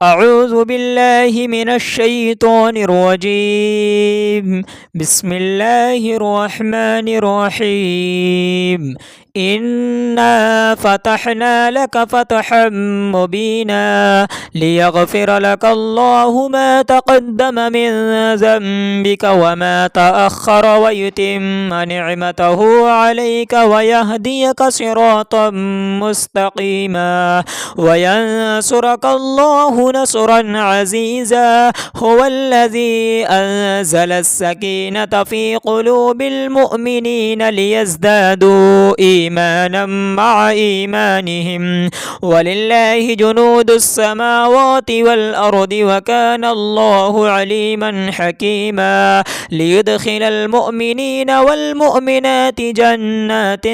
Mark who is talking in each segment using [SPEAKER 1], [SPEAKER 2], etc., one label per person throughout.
[SPEAKER 1] أعوذ بالله من الشيطان الرجيم. بسم الله الرحمن الرحيم. إنا فتحنا لك فتحا مبينا ليغفر لك الله ما تقدم من ذنبك وما تأخر ويتم نعمته عليك ويهديك صراطا مستقيما وينصرك الله نصرا عزيزا. هو الذي أنزل السكينة في قلوب المؤمنين ليزدادوا إيمانا مع إيمانهم ولله جنود السماوات والأرض وكان الله عليما حكيما. ليدخل المؤمنين والمؤمنات جنات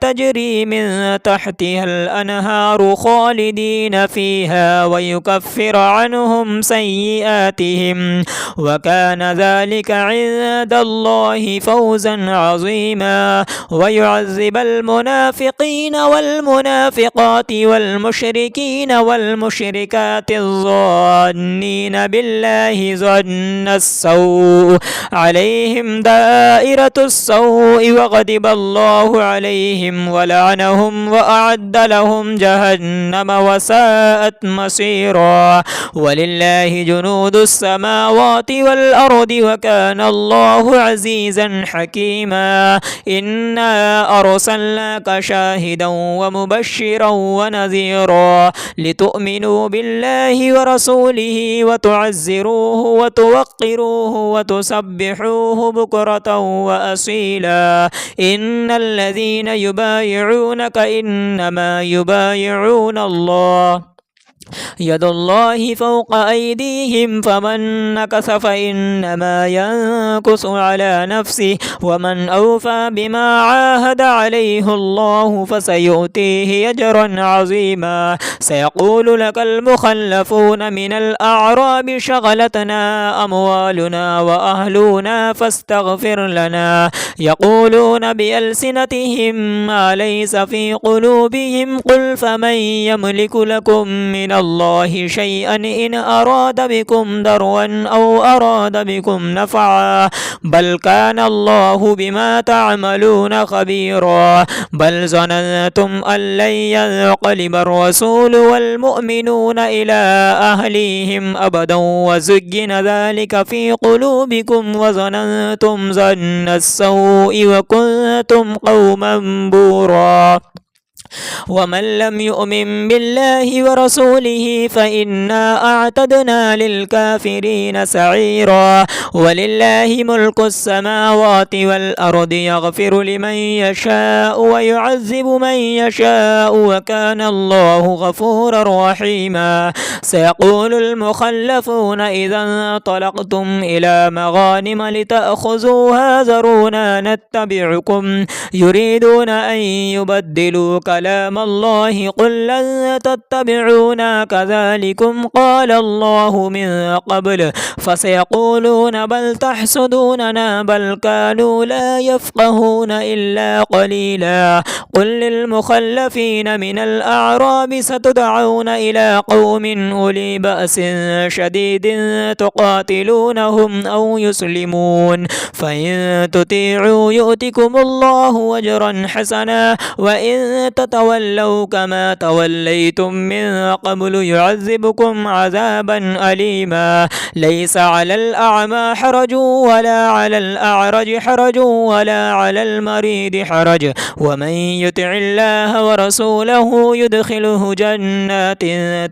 [SPEAKER 1] تجري من تحتها الأنهار خالدين فيها ويكفر عنهم سيئاتهم وكان ذلك عند الله فوزا عظيما. ويعذب المنافقين والمنافقات والمشركين والمشركات الظانين بالله ظن السوء عليهم دائرة السوء وغضب الله عليهم ولعنهم وأعد لهم جهنم وساءت مصيرا. ولله جنود السماوات والأرض وكان الله عزيزا حكيما. إنا أرسلناك شاهدا ومبشرا ونذيرا لتؤمنوا بالله ورسوله وتعزروه وتوقروه وتسبحوه بكرة وأصيلا. إن الذين يبايعونك إنما يبايعون الله يد الله فوق أيديهم فمن نكث فإنما ينكث على نفسه ومن أوفى بما عاهد عليه الله فسيؤتيه أجرا عظيما. سيقول لك المخلفون من الأعراب شغلتنا أموالنا وأهلنا فاستغفر لنا يقولون بألسنتهم ما ليس في قلوبهم قل فمن يملك لكم من الله شيئا إن أراد بكم دروا أو أراد بكم نفعا بل كان الله بما تعملون خبيرا. بل ظننتم أن لن ينقلب الرسول والمؤمنون إلى أهليهم أبدا وزين ذلك في قلوبكم وظننتم ظن السوء وكنتم قوما بورا. ومن لم يؤمن بالله ورسوله فإنا أعتدنا للكافرين سعيرا. ولله ملك السماوات والأرض يغفر لمن يشاء ويعذب من يشاء وكان الله غفورا رحيما. سيقول المخلفون إذا انطلقتم إلى مغانم لتأخذوها ذرونا نتبعكم يريدون أن يبدلوا كلام الله قل لن تتبعونا كذلكم قال الله من قبل فسيقولون بل تحسدوننا بل كانوا لا يفقهون إلا قليلا. قل للمخلفين من الأعراب ستدعون إلى قوم أولي بأس شديد تقاتلونهم أو يسلمون فإن تطيعوا يؤتكم الله أجرا حسنا وإن تتولوا كما توليتم من قبل يعذبكم عذابا أليما. ليس على الأعمى حرج ولا على الأعرج حرج ولا على المريض حرج ومن يطع الله ورسوله يدخله جنات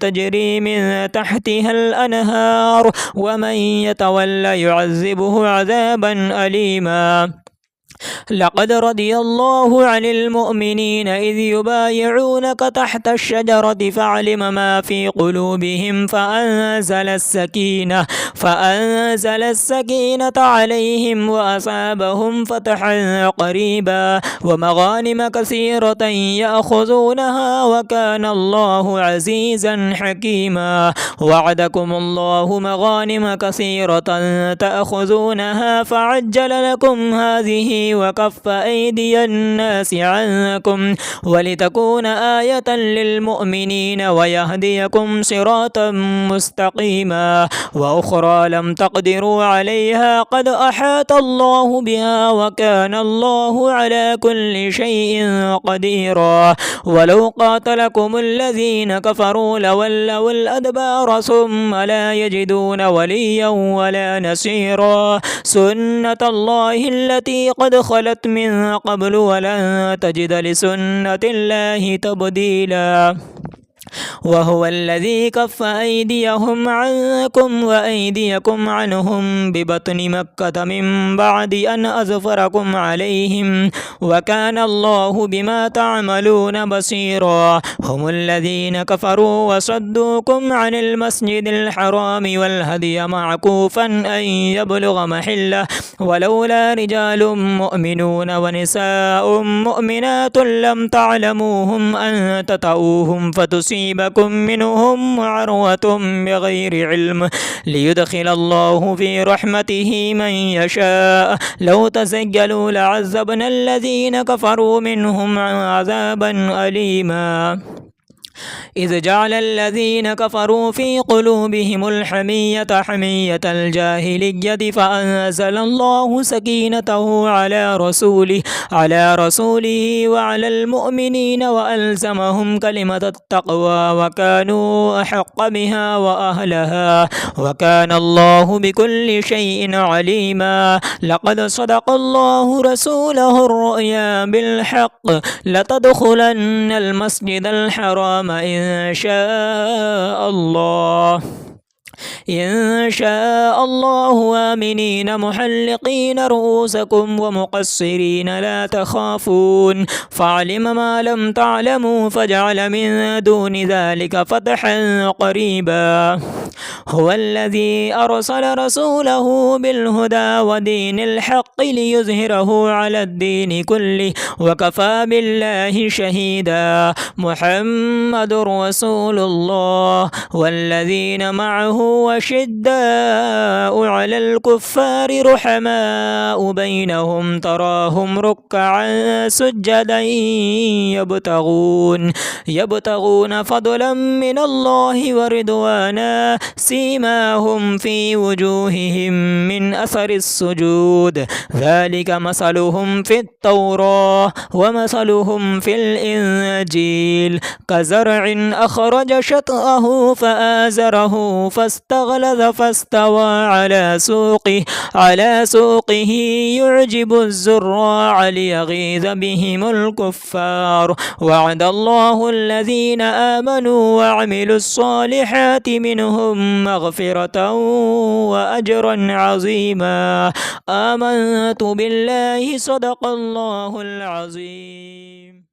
[SPEAKER 1] تجري من تحتها الأنهار ومن يتولى يعذبه عذابا أليما. لقد رضي الله عن المؤمنين إذ يبايعونك تحت الشجرة فعلم ما في قلوبهم فأنزل السكينة عليهم وأصابهم فتحا قريبا ومغانم كثيرة يأخذونها وكان الله عزيزا حكيما. وعدكم الله مغانم كثيرة تأخذونها فعجل لكم هذه وكف أيدي الناس عنكم ولتكون آية للمؤمنين ويهديكم صراطا مستقيما وأخرى لم تقدروا عليها قد أحاط الله بها وكان الله على كل شيء قديرا ولو قاتلكم الذين كفروا لولوا الأدبار ثم لا يجدون وليا ولا نصيرا سنة الله التي قد خلت من قبل ولن تجد لسنة الله تبديلا وهو الذي كف أيديهم عنكم وأيديكم عنهم ببطن مكة من بعد أن أظفركم عليهم وكان الله بما تعملون بصيرا هم الذين كفروا وصدوكم عن المسجد الحرام والهدي معكوفا أن يبلغ محله ولولا رجال مؤمنون ونساء مؤمنات لم تعلموهم أن تطؤوهم فتصيبكم منهم معروة بغير علم ليدخل الله في رحمته من يشاء لو تسجلوا لعذبنا الذين كفروا منهم عذابا أليما إذ جعل الذين كفروا في قلوبهم الحمية حمية الجاهلية فأنزل الله سكينته على رسوله وعلى المؤمنين وألزمهم كلمة التقوى وكانوا أحق بها وأهلها وكان الله بكل شيء عليما لقد صدق الله رسوله الرؤيا بالحق لتدخلن المسجد الحرام إن شاء الله آمنين محلقين رؤوسكم ومقصرين لا تخافون فعلم ما لم تعلموا فجعل من دون ذلك فتحا قريبا هو الذي أرسل رسوله بالهدى ودين الحق ليظهره على الدين كله وكفى بالله شهيدا محمد رسول الله والذين معه وشداء على الكفار رحماء بينهم تراهم ركعا سجدا يبتغون فضلا من الله ورضوانا سيماهم في وجوههم من أثر السجود ذلك مثلهم في التوراة ومثلهم في الإنجيل كزرع أخرج شطأه فآزره فاستغلظ فاستوى على سوقه يعجب الزراع ليغيظ بهم الكفار وعد الله الذين آمنوا وعملوا الصالحات منهم مغفرة وأجرا عظيما آمنت بالله صدق الله العظيم.